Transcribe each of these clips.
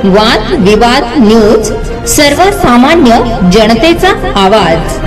वाद विवाद न्यूज, सर्वसामान्य जनतेचा आवाज।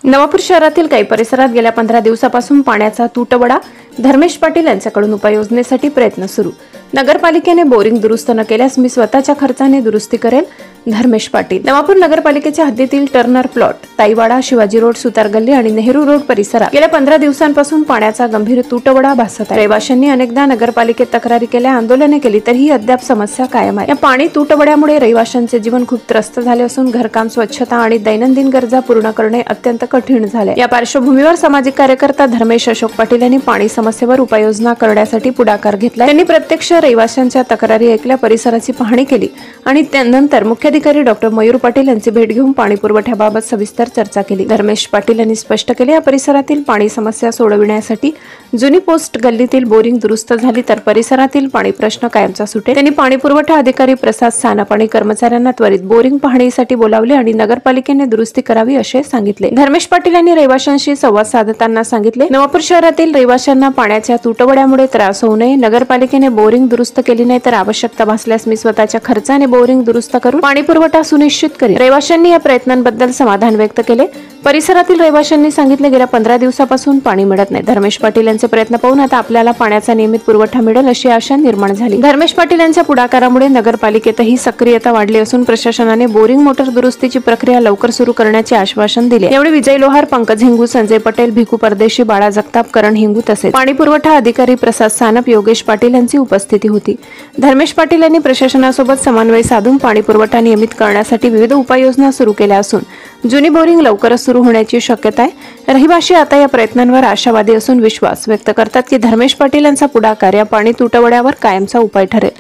नवापूर शहरातील काही परिसरात गेल्या 15 दिवसापासून पाण्याचा तुटवडा, धर्मेश पाटील यांच्याकडून उपाययोजनेसाठी प्रयत्न सुरू। नगरपालिकेने बोरिंग दुरुस्त न केल्यास मी स्वतःच्या खर्चाने दुरुस्ती करेल, धर्मेश पाटील। नवापूर नगरपालिकेच्या हद्दीतील टर्नर प्लॉट, ताईवाडा, शिवाजी रोड, सुतार गल्ली आणि नेहरू रोड परिसरात गेल्या 15 दिवसांपासून पाण्याचा गंभीर तुटवडा भासत आहे। रहिवाशांनी अनेकदा नगरपालिकेत तक्रारी केल्या, आंदोलने केली, तरीही अद्याप समस्या कायम आहे। या पाणी तुटवड्यामुळे रहिवाशांचे जीवन खूप त्रस्त झाले असून घरकाम, स्वच्छता आणि दैनंदिन गरजा पूर्ण करणे अत्यंत कठीण झाले। या पार्श्वभूमीवर सामाजिक कार्यकर्ता धर्मेश अशोक पाटील यांनी पाणी समस्येवर उपाययोजना करण्यासाठी पुढाकार घेतला। त्यांनी प्रत्यक्ष रहिवाशांच्या तक्रारी ऐकल्या, परिसराची पाहणी केली आणि त्यानंतर मुख्याधिकारी डॉक्टर मयूर पाटील यांची भेट घेऊन पाणी पुरवठ्याबाबत सविस्तर चर्चा केली। धर्मेश पाटील यांनी स्पष्ट केले, या परिसरातील पाणी समस्या सोडविण्यासाठी जुनी पोस्ट गल्लीतील बोरिंग दुरुस्त झाली तर परिसरातील पाणी प्रश्न कायमचा सुटेल। त्यांनी पाणी पुरवठा अधिकारी प्रसाद सानप आणि कर्मचाऱ्यांना त्वरित बोरिंग पाहणीसाठी बोलावले आणि नगरपालिकेने दुरुस्ती करावी असे सांगितले। धर्मेश पाटील यांनी रहिवाशांशी संवाद साधताना सांगितले, नवापूर शहरातील रहिवाशांना पाण्याच्या तुटवड्यामुळे त्रास होऊ नये, नगरपालिकेने बोरिंग दुरुस्त केली नाही तर आवश्यकता भासल्यास मी स्वतःच्या खर्चाने बोरिंग दुरुस्त करून पाणी पुरवठा सुनिश्चित करेन। रहिवाशांनी या प्रयत्नांबद्दल समाधान व्यक्त केले। परिसरातील रहिवाशांनी सांगितले, गेल्या 15 दिवसापासून पाणी मिळत नाही। धर्मेश पाटील यांचे प्रयत्न पाहून आता आपल्याला पाण्याचा नियमित पुरवठा मिळेल अशी आशा निर्माण झाली। धर्मेश पाटील यांच्या पुढाकारामुळे नगरपालिकेतही सक्रियता वाढली असून प्रशासनाने बोरिंग मोटर दुरुस्तीची प्रक्रिया लवकर सुरू करण्याचे आश्वासन दिले। यावेळी विजय लोहार, पंकज हिंगू, संजय पटेल, भिकू परदेशी, बाळा जगताप, करण हिंगू तसेच पाणी पुरवठा अधिकारी प्रसाद सानप, योगेश पाटील यांची उपस्थिती होती। धर्मेश पाटील यांनी प्रशासनासोबत समन्वय साधून पाणी पुरवठा नियमित करण्यासाठी विविध उपाययोजना सुरू केल्या असून जुनी बोरिंग लवकरच सुरू होण्याची शक्यता आहे। रहिवासी आता या प्रयत्नांवर आशावादी असून विश्वास व्यक्त करतात की धर्मेश पाटील यांचा पुढाकार या पाणी तुटवड्यावर कायमचा उपाय ठरेल।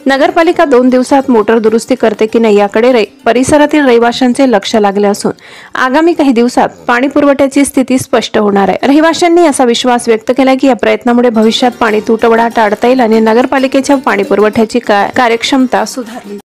नगरपालिका 2 दिवसात मोटर दुरुस्ती करते की नाही याकडे परिसरातील रहिवाशांचे लक्ष लागले असून आगामी काही दिवसात पाणी पुरवठ्याची स्थिती स्पष्ट होणार आहे। रहिवाशांनी असा विश्वास व्यक्त केला की या प्रयत्नामुळे भविष्यात पाणी तुटवडा टाळता येईल आणि नगरपालिकेच्या पाणी पुरवठ्याची कार्यक्षमता सुधारली।